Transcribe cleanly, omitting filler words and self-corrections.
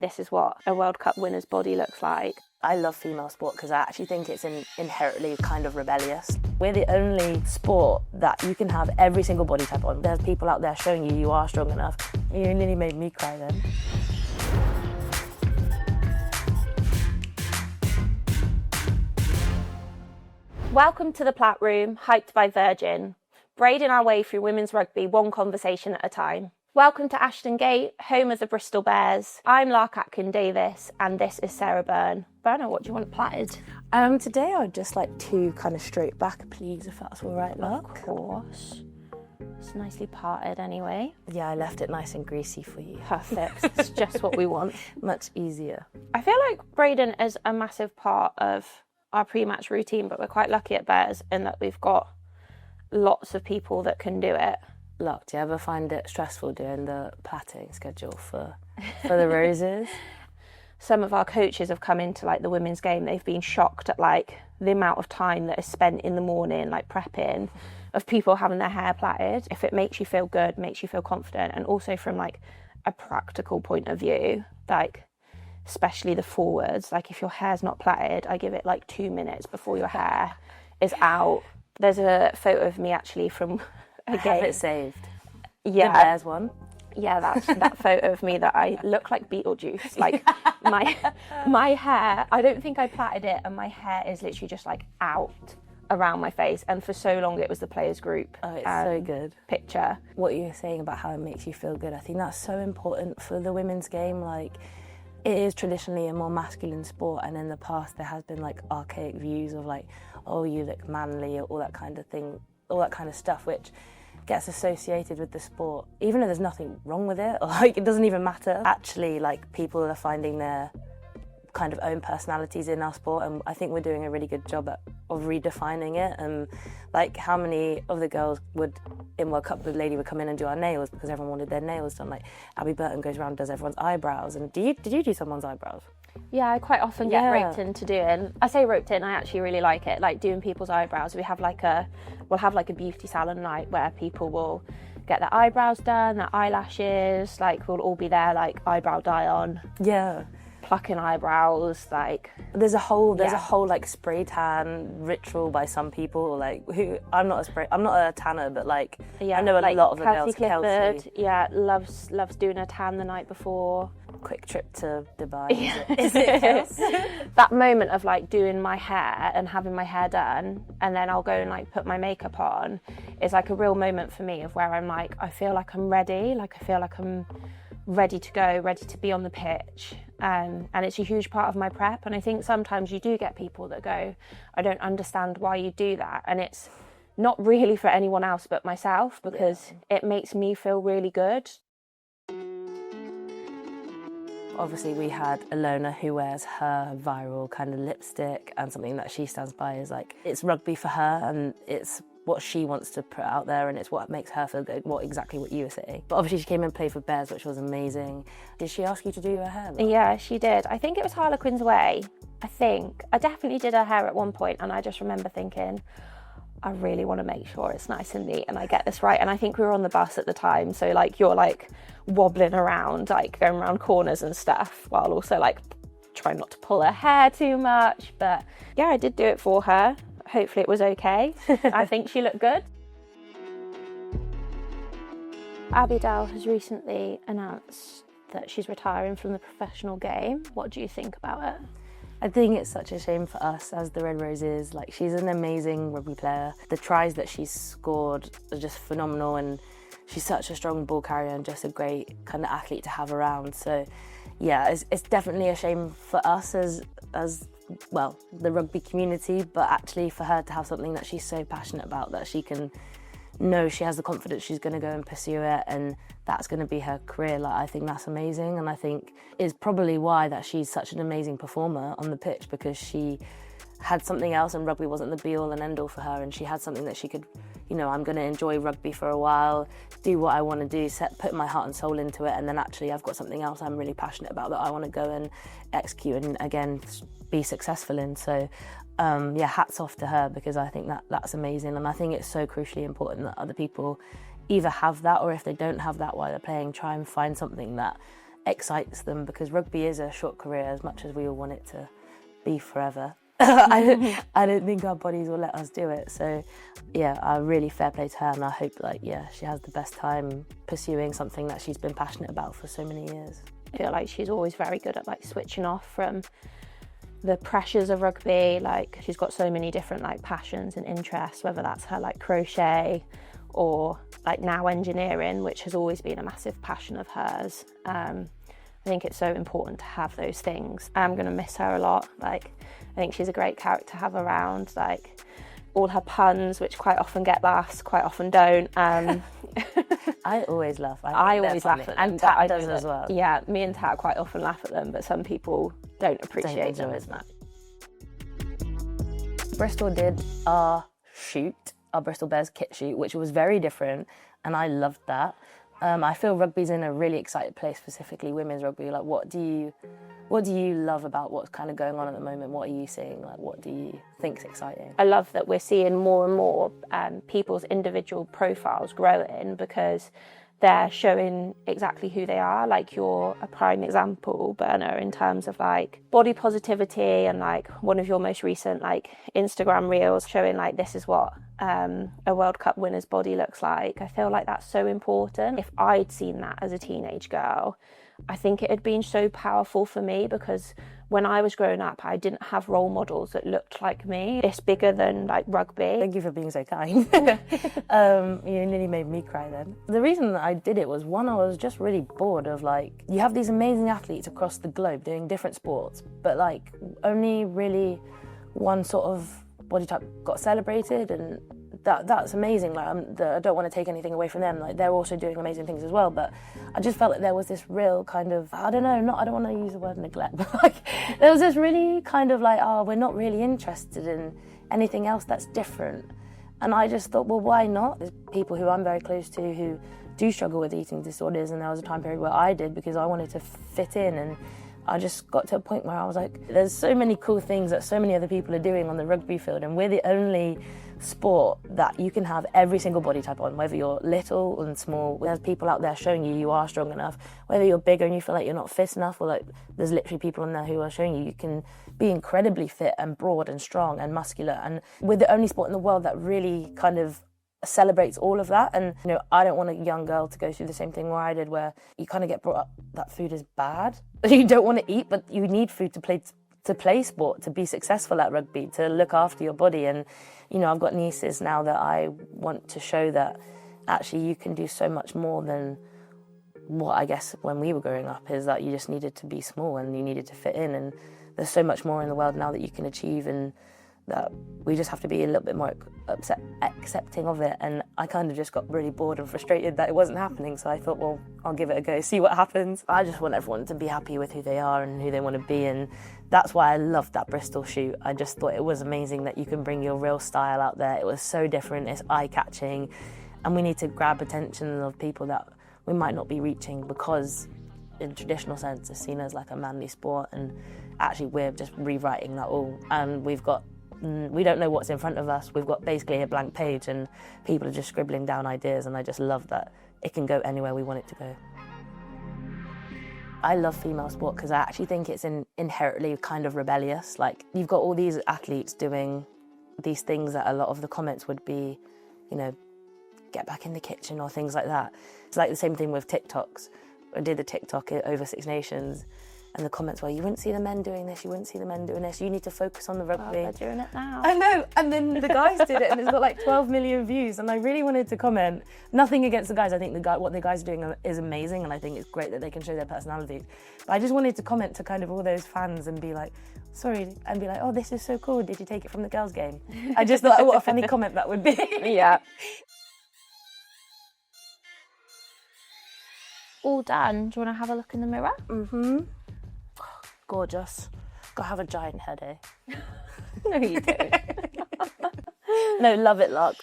This is what a World Cup winner's body looks like. I love female sport because I actually think it's inherently kind of rebellious. We're the only sport that you can have every single body type on. There's people out there showing you are strong enough. You nearly made me cry then. Welcome to the Plait Room, hyped by Virgin, braiding our way through women's rugby one conversation at a time. Welcome to Ashton Gate, home of the Bristol Bears. I'm Lark Atkin-Davies and this is Sarah Bern. Berna, what do you want plaited? Today I'd just like to kind of straight back, please, if that's all right, Lark. Of course. It's nicely parted anyway. Yeah, I left it nice and greasy for you. Perfect. It's just what we want. Much easier. I feel like braiding is a massive part of our pre-match routine, but we're quite lucky at Bears in that we've got lots of people that can do it. Look, do you ever find it stressful doing the plaiting schedule for the roses? Some of our coaches have come into like the women's game. They've been shocked at like the amount of time that is spent in the morning, like prepping, of people having their hair plaited. If it makes you feel good, makes you feel confident, and also from like a practical point of view, like especially the forwards, like if your hair's not plaited, I give it like 2 minutes before your hair is out. There's a photo of me actually from a game. Have it saved. Yeah. The Bears one. Yeah, that's that photo of me that I look like Beetlejuice. Like my hair, I don't think I plaited it, and my hair is literally just like out around my face. And for so long it was the players group. Oh, it's so good. Picture. What you were saying about how it makes you feel good, I think that's so important for the women's game. Like, it is traditionally a more masculine sport, and in the past there has been like archaic views of like, oh, you look manly, or all that kind of thing, all that kind of stuff, which gets associated with the sport, even though there's nothing wrong with it, or like it doesn't even matter. Actually, like, people are finding their kind of own personalities in our sport, and I think we're doing a really good job of redefining it. And like, how many of the girls in World Cup, the lady would come in and do our nails because everyone wanted their nails done. Like, Abby Burton goes around and does everyone's eyebrows. And did you do someone's eyebrows? Yeah, I quite often get roped into doing. I say roped in, I actually really like it, like doing people's eyebrows. We'll have like a beauty salon night where people will get their eyebrows done, their eyelashes, like we'll all be there like eyebrow dye on. Yeah. Plucking eyebrows, like there's a whole like spray tan ritual by some people, like who I'm not a tanner, but like I know a lot of the girls. Kelsey, yeah, loves doing a tan the night before. Quick trip to Dubai. Yeah. Is it? That moment of like doing my hair and having my hair done, and then I'll go and like put my makeup on, is like a real moment for me of where I'm like, I feel like I'm ready, like I feel like I'm ready to go, ready to be on the pitch. And it's a huge part of my prep. And I think sometimes you do get people that go, I don't understand why you do that. And it's not really for anyone else but myself, because it makes me feel really good. Obviously, we had Ilona, who wears her viral kind of lipstick, and something that she stands by is like, it's rugby for her, and it's what she wants to put out there, and it's what makes her feel good, exactly what you were saying. But obviously she came and played for Bears, which was amazing. Did she ask you to do her hair? Yeah, she did. I think it was Harlequin's Way. I definitely did her hair at one point, and I just remember thinking, I really want to make sure it's nice and neat and I get this right. And I think we were on the bus at the time, so like you're like wobbling around, like going around corners and stuff, while also like trying not to pull her hair too much. But yeah, I did do it for her. Hopefully it was okay. I think she looked good. Abidal has recently announced that she's retiring from the professional game. What do you think about it? I think it's such a shame for us as the Red Roses. Like, she's an amazing rugby player. The tries that she's scored are just phenomenal, and she's such a strong ball carrier and just a great kind of athlete to have around. So yeah, it's definitely a shame for us as well, the rugby community, but actually for her to have something that she's so passionate about, that she can know she has the confidence she's going to go and pursue it, and that's going to be her career. Like, I think that's amazing, and I think is probably why that she's such an amazing performer on the pitch, because she had something else, and rugby wasn't the be-all and end-all for her, and she had something that she could, I'm going to enjoy rugby for a while, do what I want to do, put my heart and soul into it, and then actually I've got something else I'm really passionate about that I want to go and execute and, again, be successful in. So hats off to her, because I think that's amazing, and I think it's so crucially important that other people either have that, or if they don't have that while they're playing, try and find something that excites them, because rugby is a short career as much as we all want it to be forever. I don't think our bodies will let us do it. So yeah, really fair play to her, and I hope she has the best time pursuing something that she's been passionate about for so many years. I feel like she's always very good at like switching off from the pressures of rugby. Like she's got so many different like passions and interests, whether that's her like crochet or like now engineering, which has always been a massive passion of hers. I think it's so important to have those things. I'm going to miss her a lot. Like, I think she's a great character to have around. Like, all her puns, which quite often get laughs, quite often don't. I always laugh. I always laugh at them. And Tat does as well. Yeah, me and Tat quite often laugh at them, but some people don't appreciate them as much. Bristol did our Bristol Bears kit shoot, which was very different, and I loved that. I feel rugby's in a really excited place, specifically women's rugby. Like, what do you love about what's kind of going on at the moment? What are you seeing? Like, what do you think's exciting? I love that we're seeing more and more people's individual profiles growing, because they're showing exactly who they are. Like, you're a prime example, Berna, in terms of like body positivity, and like one of your most recent like Instagram reels showing like this is what a World Cup winner's body looks like. I feel like that's so important. If I'd seen that as a teenage girl, I think it had been so powerful for me, because when I was growing up, I didn't have role models that looked like me. It's bigger than like rugby. Thank you for being so kind. You nearly made me cry then. The reason that I did it was, one, I was just really bored of like, you have these amazing athletes across the globe doing different sports, but like only really one sort of body type got celebrated, and that's amazing. Like, I don't want to take anything away from them. Like, they're also doing amazing things as well. But I just felt like there was this real kind of, I don't want to use the word neglect, but like there was this really kind of like, we're not really interested in anything else that's different. And I just thought, well, why not? There's people who I'm very close to who do struggle with eating disorders, and there was a time period where I did, because I wanted to fit in, and I just got to a point where I was like, there's so many cool things that so many other people are doing on the rugby field, and we're the only sport that you can have every single body type on, whether you're little and small. There's people out there showing you are strong enough, whether you're bigger and you feel like you're not fit enough, or like there's literally people in there who are showing you can be incredibly fit and broad and strong and muscular. And we're the only sport in the world that really kind of celebrates all of that. And I don't want a young girl to go through the same thing where I did, where you kind of get brought up that food is bad. You don't want to eat, but you need food to play sport, to be successful at rugby, to look after your body. And I've got nieces now that I want to show that actually you can do so much more than what I guess when we were growing up, is that you just needed to be small and you needed to fit in, and there's so much more in the world now that you can achieve, and that we just have to be a little bit more accepting of it. And I kind of just got really bored and frustrated that it wasn't happening, so I thought, well, I'll give it a go, see what happens. I just want everyone to be happy with who they are and who they want to be, and that's why I loved that Bristol shoot. I just thought it was amazing that you can bring your real style out there. It was so different, it's eye-catching, and we need to grab attention of people that we might not be reaching, because in traditional sense it's seen as like a manly sport, and actually we're just rewriting that all, and we don't know what's in front of us. We've got basically a blank page, and people are just scribbling down ideas, and I just love that it can go anywhere we want it to go. I love female sport because I actually think it's inherently kind of rebellious. Like, you've got all these athletes doing these things that a lot of the comments would be, get back in the kitchen or things like that. It's like the same thing with TikToks. I did the TikTok over Six Nations, and the comments were, you wouldn't see the men doing this, you wouldn't see the men doing this, you need to focus on the rugby. They're doing it now. I know, and then the guys did it, and it's got like 12 million views, and I really wanted to comment. Nothing against the guys, I think what the guys are doing is amazing, and I think it's great that they can show their personalities. But I just wanted to comment to kind of all those fans and be like, sorry, and be like, oh, this is so cool, did you take it from the girls' game? I just thought, what a funny comment that would be. Yeah. All done. Do you want to have a look in the mirror? Mm-hmm. Gorgeous. Gotta have a giant head, eh? No, you don't. No, love it, Lark.